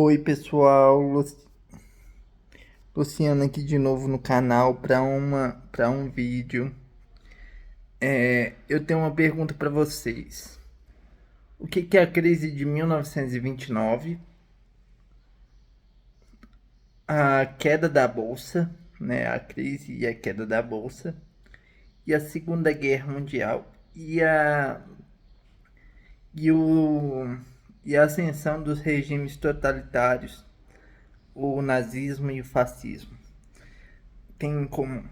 Oi pessoal, Luciano aqui de novo no canal para um vídeo. Eu tenho uma pergunta para vocês. O que é a crise de 1929, a queda da bolsa, né? A crise e a queda da bolsa, e a Segunda Guerra Mundial e o e a ascensão dos regimes totalitários, o nazismo e o fascismo, tem em comum?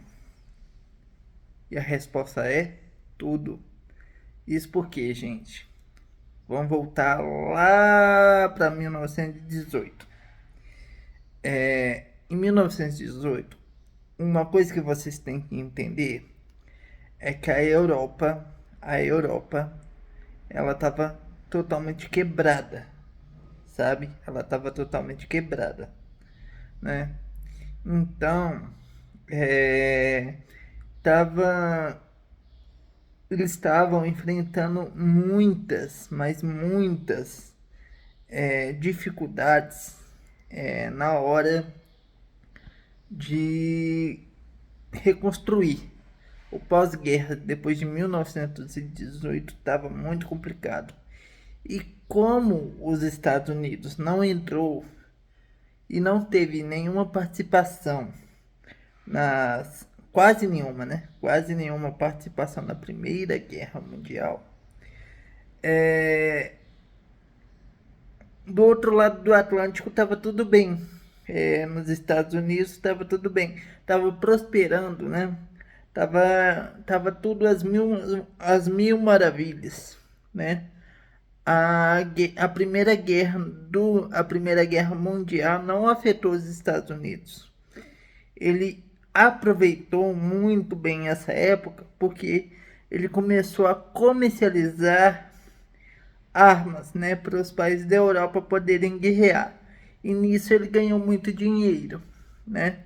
E a resposta é tudo. Isso porque, gente, vamos voltar lá para 1918. Em 1918, uma coisa que vocês têm que entender é que a Europa, ela estava totalmente quebrada, sabe? Ela estava totalmente quebrada, né? Então, tava eles estavam enfrentando muitas, mas muitas dificuldades na hora de reconstruir. O pós-guerra, depois de 1918, estava muito complicado. E como os Estados Unidos não entrou e não teve nenhuma participação nas quase nenhuma, né? Quase nenhuma participação na Primeira Guerra Mundial. Do outro lado do Atlântico estava tudo bem. Nos Estados Unidos estava tudo bem. Estava prosperando, né? Tava tudo às mil maravilhas, né? A Primeira Guerra Mundial não afetou os Estados Unidos. Ele aproveitou muito bem essa época porque ele começou a comercializar armas, né, para os países da Europa poderem guerrear. E nisso ele ganhou muito dinheiro, né?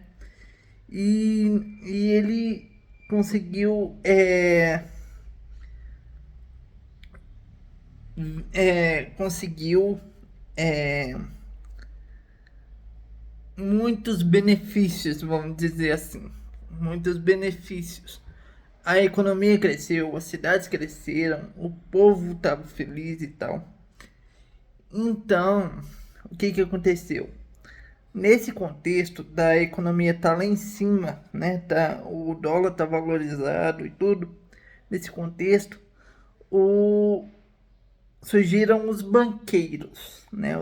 E ele conseguiu conseguiu é, muitos benefícios, vamos dizer assim, muitos benefícios. A economia cresceu, as cidades cresceram, o povo estava feliz e tal. Então, o que aconteceu? Nesse contexto da economia tá lá em cima, né? O dólar tá valorizado e tudo. Nesse contexto, o, surgiram os banqueiros, né?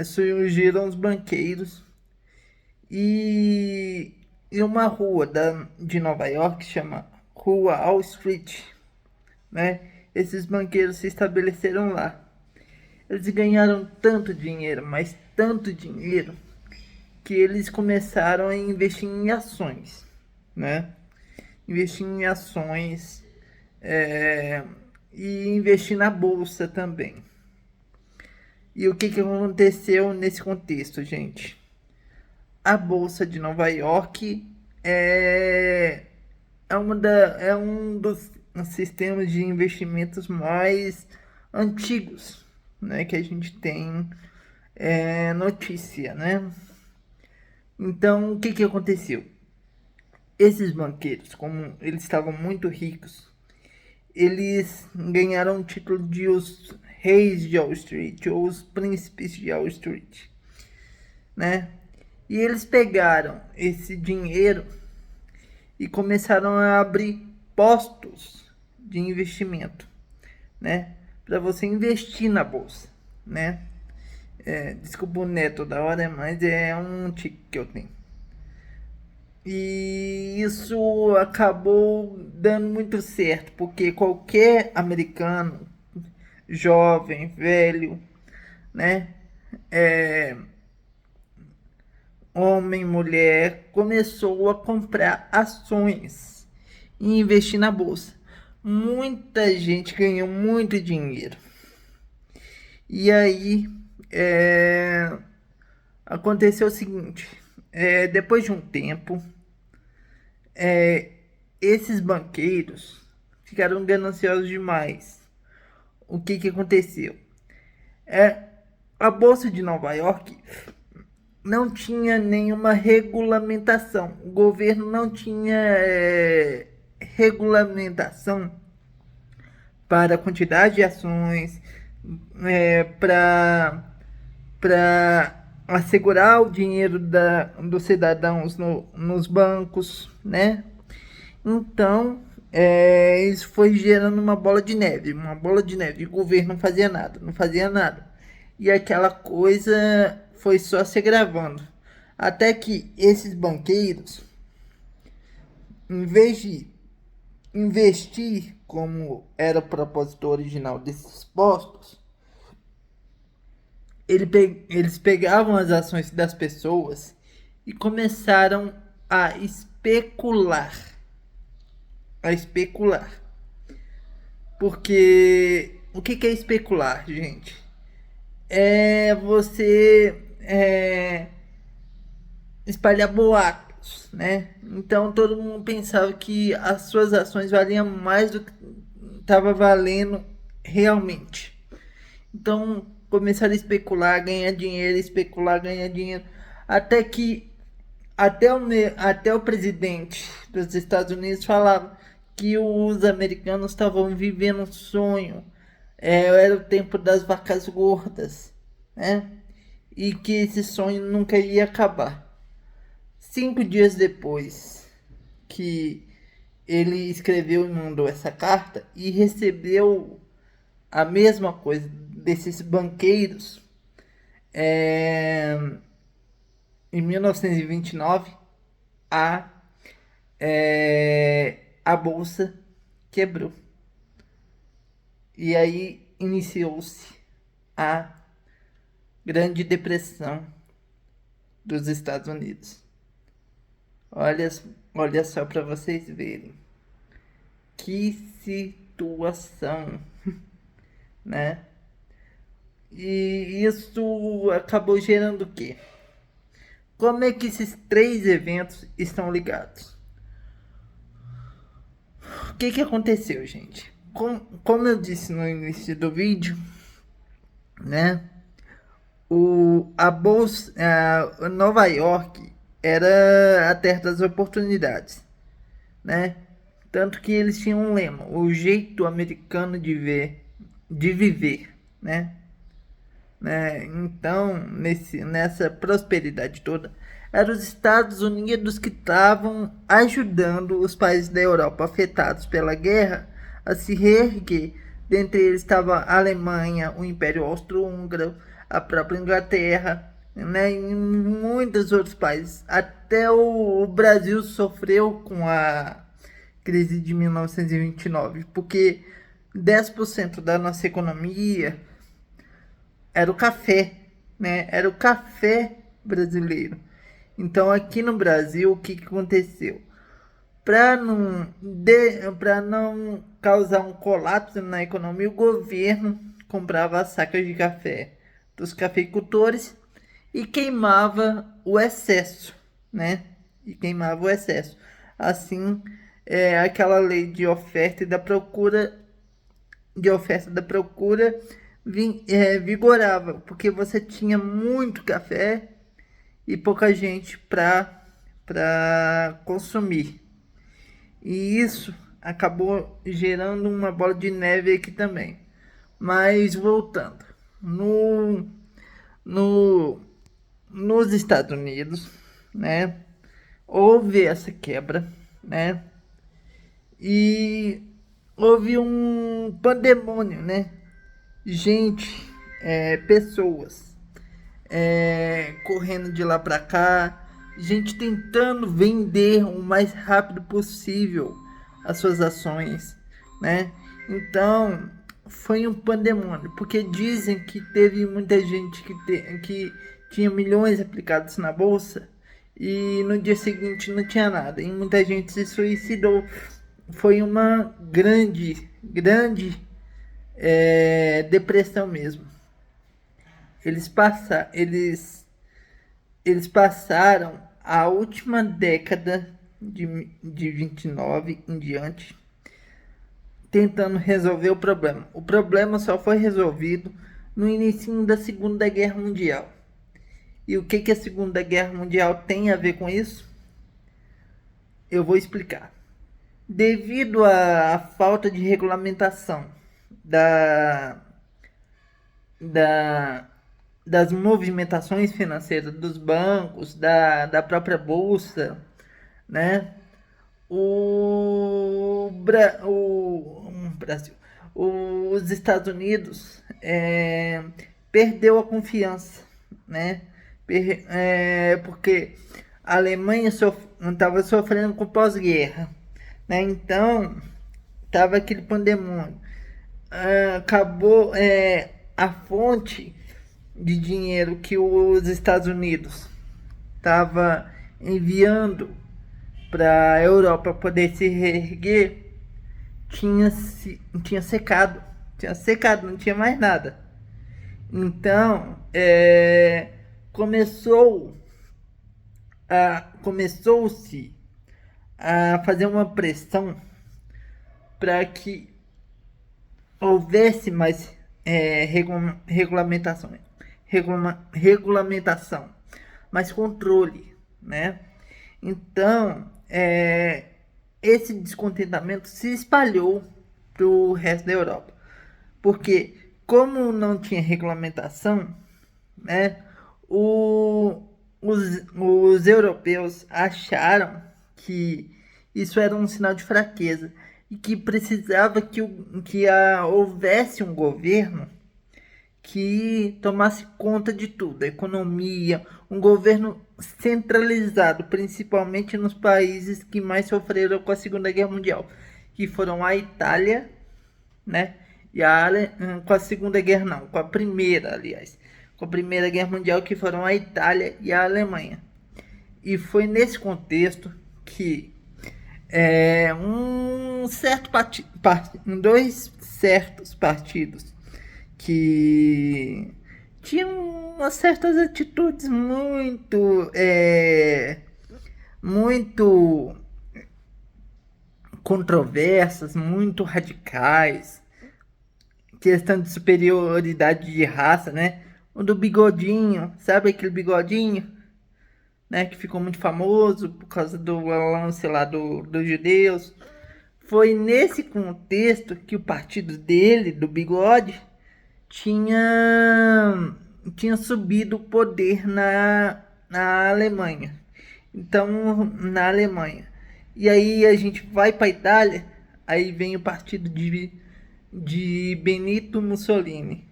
Surgiram os banqueiros e, e uma rua de Nova York chama Rua Wall Street, né? Esses banqueiros se estabeleceram lá. Eles ganharam tanto dinheiro, mas tanto dinheiro, que eles começaram a investir em ações, né? Investir em ações é, e investir na bolsa também. E o que aconteceu nesse contexto, gente? A bolsa de Nova York é um dos sistemas de investimentos mais antigos, né, que a gente tem notícia, né? Então, o que aconteceu? Esses banqueiros, como eles estavam muito ricos, eles ganharam o título de os reis de Wall Street, ou os príncipes de Wall Street, né? E eles pegaram esse dinheiro e começaram a abrir postos de investimento, né? Para você investir na bolsa, né? Desculpa o neto da hora, mas é um tique que eu tenho. E isso acabou dando muito certo, porque qualquer americano, jovem, velho, né? É, homem, mulher, começou a comprar ações e investir na bolsa. Muita gente ganhou muito dinheiro. E aí aconteceu o seguinte: depois de um tempo, esses banqueiros ficaram gananciosos demais. O que aconteceu? A Bolsa de Nova York não tinha nenhuma regulamentação. O governo não tinha regulamentação para a quantidade de ações, para assegurar o dinheiro dos cidadãos nos bancos, né? Então, isso foi gerando uma bola de neve, E o governo não fazia nada, não fazia nada. E aquela coisa foi só se agravando. Até que esses banqueiros, em vez de investir como era o propósito original desses postos, eles pegavam as ações das pessoas e começaram a especular. Porque o que é especular, gente? É você espalhar boatos, né? Então todo mundo pensava que as suas ações valiam mais do que estava valendo realmente. Então começaram a especular, ganhar dinheiro, especular, ganhar dinheiro, até que até o presidente dos Estados Unidos falava que os americanos estavam vivendo um sonho. Era o tempo das vacas gordas, né? E que esse sonho nunca ia acabar. 5 dias depois que ele escreveu e mandou essa carta e recebeu a mesma coisa desses banqueiros, em 1929 a, a bolsa quebrou. E aí iniciou-se a Grande Depressão dos Estados Unidos. Olha só para vocês verem. Que situação, né? E isso acabou gerando o quê? Como é que esses 3 eventos estão ligados? O que aconteceu, gente? Como eu disse no início do vídeo, né? A bolsa, Nova York era a terra das oportunidades, né? Tanto que eles tinham um lema: o jeito americano de viver, né? Então, nessa prosperidade toda, eram os Estados Unidos que estavam ajudando os países da Europa afetados pela guerra a se reerguer. Dentre eles estava a Alemanha, o Império Austro-Húngaro, a própria Inglaterra, né, e muitos outros países. Até o Brasil sofreu com a crise de 1929, porque 10% da nossa economia era o café, né? Era o café brasileiro. Então aqui no Brasil, o que aconteceu? Para não causar um colapso na economia, o governo comprava sacas de café dos cafeicultores e queimava o excesso, né? Assim, aquela lei de oferta e da procura, vigorava, porque você tinha muito café e pouca gente para consumir. E isso acabou gerando uma bola de neve aqui também. Mas voltando, nos Estados Unidos, né, houve essa quebra, né, e houve um pandemônio, né, gente, pessoas correndo de lá para cá, gente tentando vender o mais rápido possível as suas ações, né? Então foi um pandemônio, porque dizem que teve muita gente que tinha milhões aplicados na bolsa e no dia seguinte não tinha nada, e muita gente se suicidou. Foi uma grande depressão mesmo. Eles passaram a última década de 29 em diante tentando resolver o problema. O problema só foi resolvido no início da Segunda Guerra Mundial. E o que a Segunda Guerra Mundial tem a ver com isso? Eu vou explicar. Devido à falta de regulamentação da, da, das movimentações financeiras dos bancos, da própria bolsa, né? O Brasil, os Estados Unidos perdeu a confiança, né? Porque a Alemanha estava sofrendo com pós-guerra, né? Então tava aquele pandemônio. Acabou a fonte de dinheiro que os Estados Unidos estava enviando para a Europa poder se reerguer tinha secado, não tinha mais nada. Então começou-se a fazer uma pressão para que houvesse mais regulamentação, mais controle, né? Então, esse descontentamento se espalhou para o resto da Europa, porque como não tinha regulamentação, né, os europeus acharam que isso era um sinal de fraqueza e que precisava que houvesse um governo que tomasse conta de tudo, a economia, um governo centralizado, principalmente nos países que mais sofreram com a Segunda Guerra Mundial, que foram a Itália, né? E com a Segunda Guerra não, com a Primeira, aliás, com a Primeira Guerra Mundial, que foram a Itália e a Alemanha. E foi nesse contexto que dois certos partidos que tinham umas certas atitudes muito controversas, muito radicais, questão de superioridade de raça, né? O do bigodinho, sabe aquele bigodinho, né? Que ficou muito famoso por causa do lance lá dos judeus. Foi nesse contexto que o partido dele, do bigode, tinha subido o poder na Alemanha. Então, na Alemanha. E aí a gente vai para a Itália, aí vem o partido de Benito Mussolini.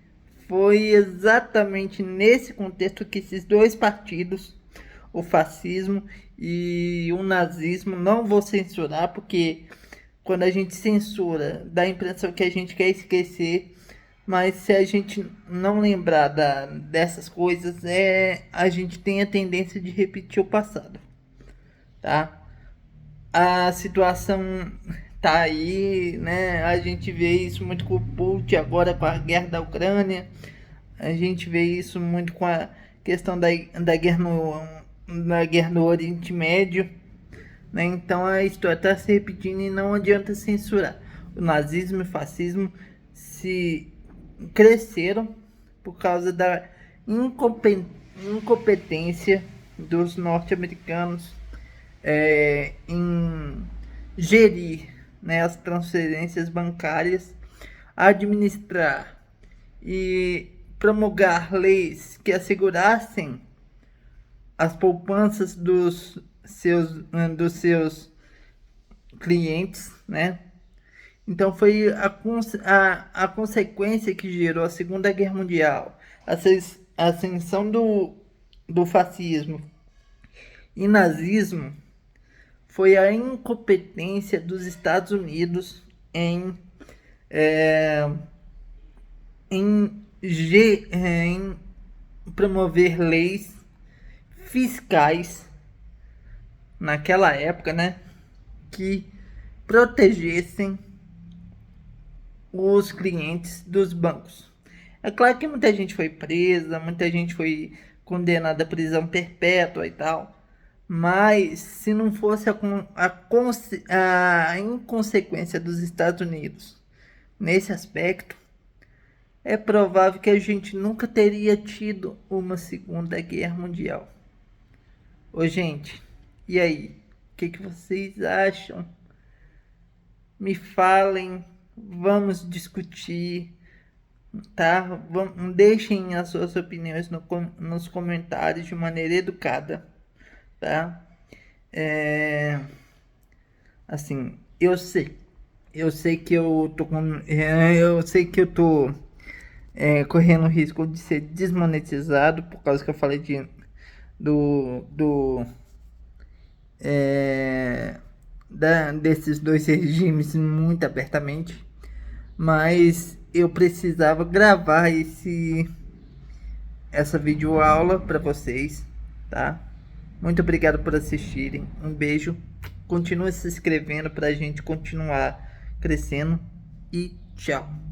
Foi exatamente nesse contexto que esses dois partidos, o fascismo e o nazismo, não vou censurar, porque quando a gente censura, dá a impressão que a gente quer esquecer, mas se a gente não lembrar dessas coisas, a gente tem a tendência de repetir o passado, tá? A situação tá aí, né? A gente vê isso muito com o Putin agora com a guerra da Ucrânia, a gente vê isso muito com a questão da guerra no Oriente Médio, né? Então a história está se repetindo e não adianta censurar. O nazismo e o fascismo se cresceram por causa da incompetência dos norte-americanos em gerir, né, as transferências bancárias, administrar e promulgar leis que assegurassem as poupanças dos seus clientes, né? Então foi a consequência que gerou a Segunda Guerra Mundial, a ascensão do fascismo e nazismo, foi a incompetência dos Estados Unidos em promover leis fiscais naquela época, né, que protegessem os clientes dos bancos. É claro que muita gente foi presa, muita gente foi condenada à prisão perpétua e tal, mas se não fosse a inconsequência dos Estados Unidos nesse aspecto, é provável que a gente nunca teria tido uma Segunda Guerra Mundial. Ô, gente, e aí? O que vocês acham? Me falem, vamos discutir, tá? Deixem as suas opiniões nos comentários de maneira educada, tá? Assim, eu sei que eu sei que eu tô correndo o risco de ser desmonetizado por causa que eu falei do desses dois regimes muito abertamente, mas eu precisava gravar essa videoaula para vocês, tá? Muito obrigado por assistirem. Um beijo. Continue se inscrevendo para a gente continuar crescendo e tchau.